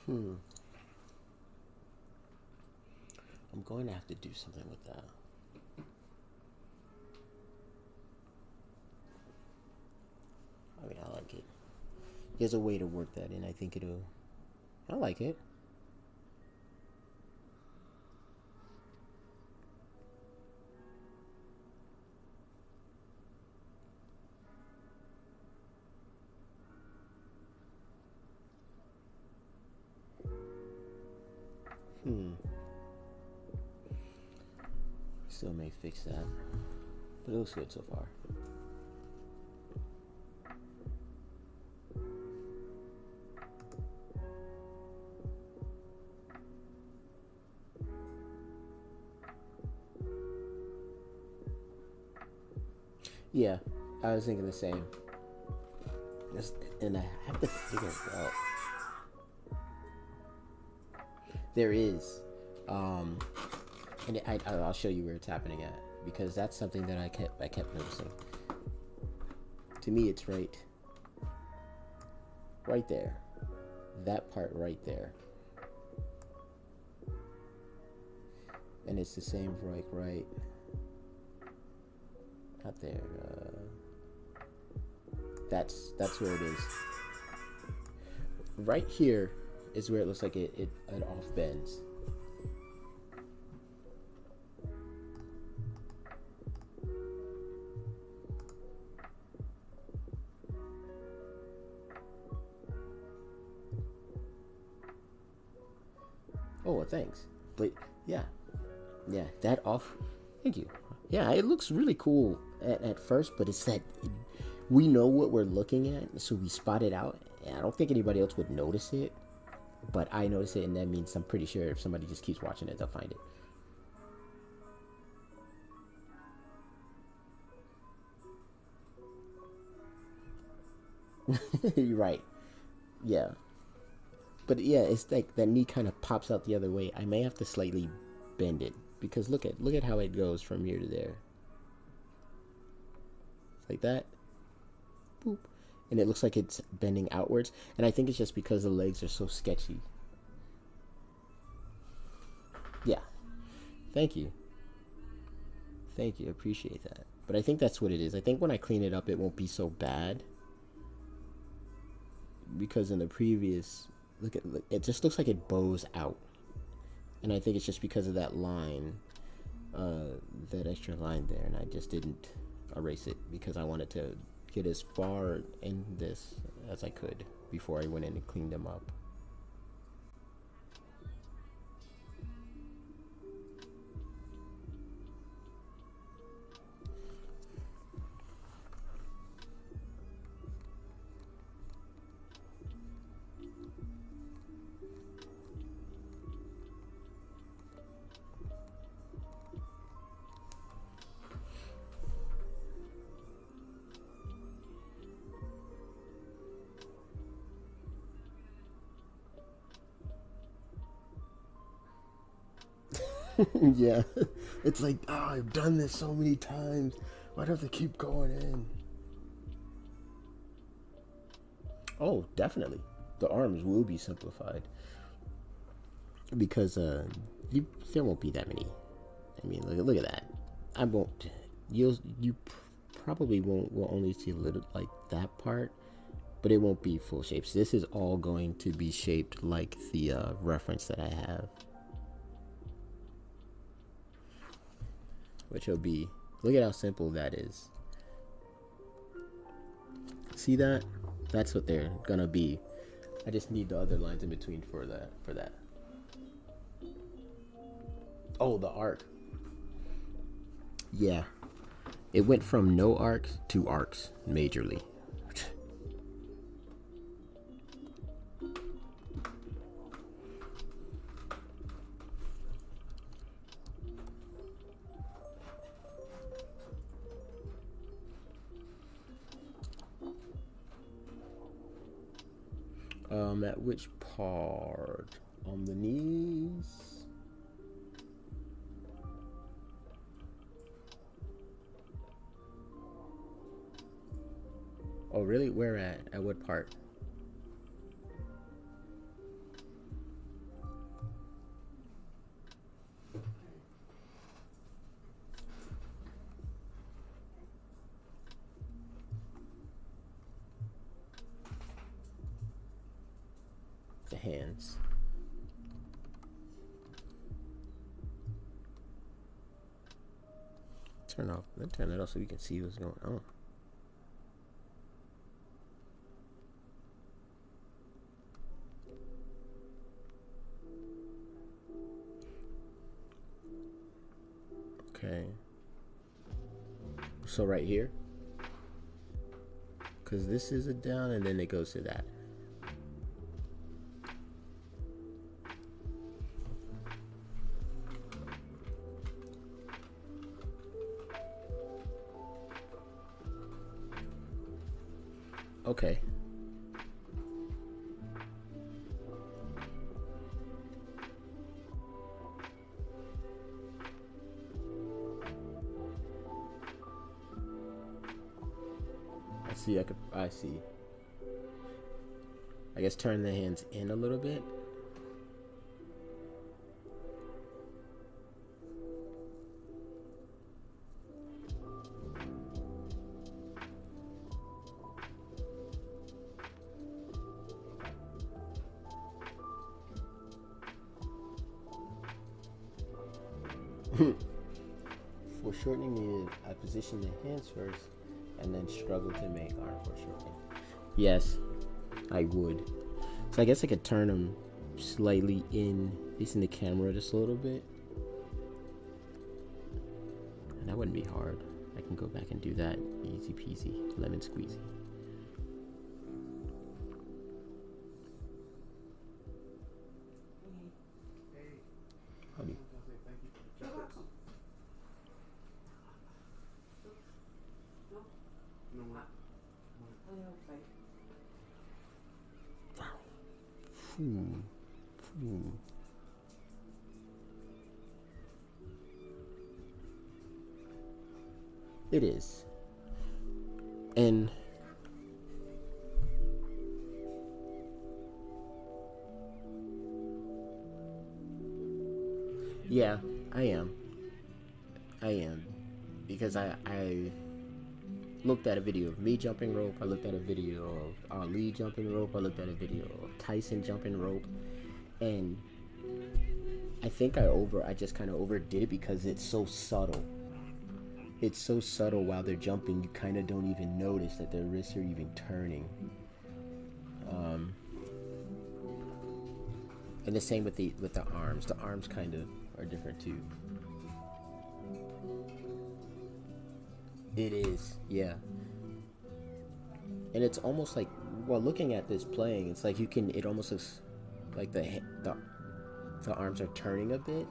Hmm. I'm going to have to do something with that. I mean, I like it. There's a way to work that in. I think it'll. I like it. Still may fix that, but it looks good so far. Yeah, I was thinking the same. And I have to figure it out. There is, and I'll show you where it's happening at, because that's something that I kept noticing. To me, it's right there, that part right there, and it's the same for like right out there. That's where it is. Right here is where it looks like it off bends. Oh, well, thanks. But yeah, that off. Thank you. Yeah, it looks really cool at first, but it's that we know what we're looking at, so we spot it out. And I don't think anybody else would notice it, but I notice it, and that means I'm pretty sure if somebody just keeps watching it, they'll find it. You're right. Yeah. But yeah, it's like that knee kind of pops out the other way. I may have to slightly bend it, because look at how it goes from here to there. It's like that. Boop. And it looks like it's bending outwards. And I think it's just because the legs are so sketchy. Yeah. Thank you. Thank you. I appreciate that. But I think that's what it is. I think when I clean it up, it won't be so bad. Because in the previous, look, it just looks like it bows out. And I think it's just because of that line, that extra line there. And I just didn't erase it because I wanted to get as far in this as I could before I went in and cleaned them up. Yeah, it's like, oh, I've done this so many times. Why do I have to keep going in? Oh, definitely. The arms will be simplified because there won't be that many. I mean, look at that. I won't. You probably will only see a little like that part, but it won't be full shapes. This is all going to be shaped like the reference that I have. Which will be, look at how simple that is. See that? That's what they're gonna be. I just need the other lines in between for that. Oh, the arc. Yeah. It went from no arcs to arcs, majorly. At which part? On the knees? Oh, really? Where at? At what part? the hands. Turn it off so we can see what's going on. Okay. So right here, because this is a down and then it goes to that. Okay. I see. I guess turn the hands in a little bit. For shortening needed, I position the hands first and then struggle to make arm foreshortening. Yes, I would. So I guess I could turn them slightly in, facing the camera just a little bit. And that wouldn't be hard. I can go back and do that. Easy peasy, lemon squeezy. Howdy. It is. And yeah, I am. Because I looked at a video of me jumping rope, I looked at a video of Ali jumping rope, I looked at a video of Tyson jumping rope, and I think I just kind of overdid it because it's so subtle. It's so subtle while they're jumping, you kind of don't even notice that their wrists are even turning. And the same with the arms. The arms kind of are different too. It is, yeah. And it's almost like, well, looking at this playing, it's like it almost looks like the arms are turning a bit.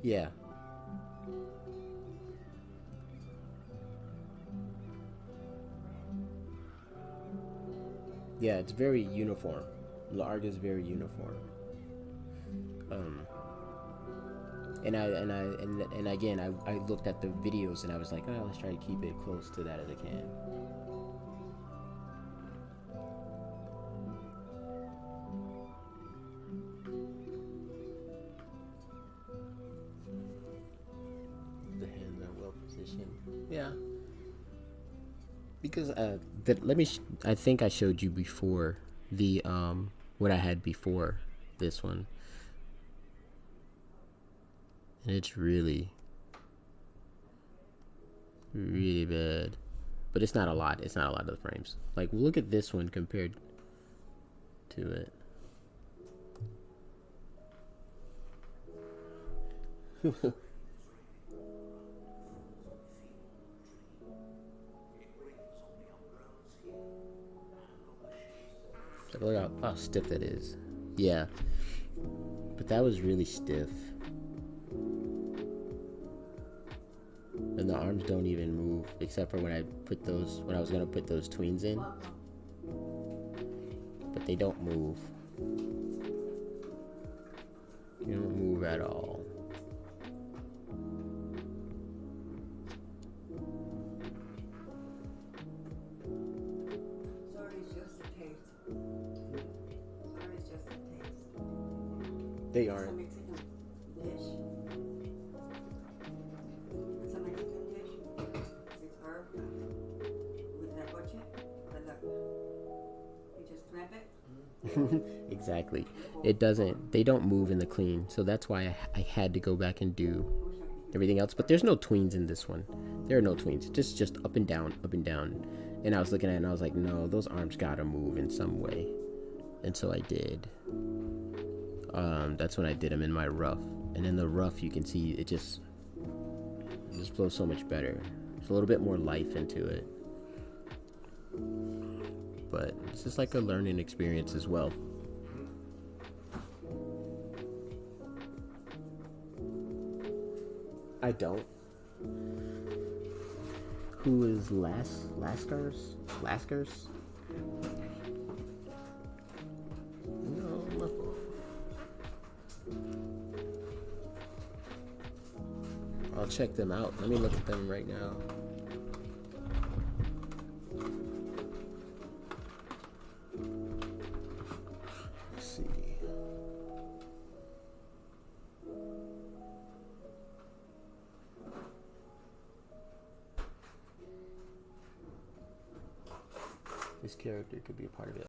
Yeah. Yeah, it's very uniform. The art is very uniform. And again, I looked at the videos and I was like, oh, let's try to keep it close to that as I can. The hands are well positioned. Yeah. Because I think I showed you before the what I had before this one. And it's really bad. But it's not a lot. It's not a lot of the frames. Like, look at this one compared to it. Look how stiff that is. Yeah. But that was really stiff. And the arms don't even move, except for when I was gonna put those tweens in. But they don't move. They don't move at all. Sorry, it's just a taste. Sorry, it's just a taste. They It's a aren't. Mexican dish. It's a Mexican dish. It's herb with repoche. Exactly. It doesn't. They don't move in the clean, so that's why I had to go back and do everything else. But there's no tweens in this one. There are no tweens. Just up and down, up and down. And I was looking at it and I was like, no, those arms gotta move in some way. And so I did. That's when I did them in my rough. And in the rough, you can see it just flows so much better. There's a little bit more life into it. But it's just like a learning experience as well. I don't. Who is Laskars? No. I'll check them out. Let me look at them right now. Let's see. This character could be a part of it.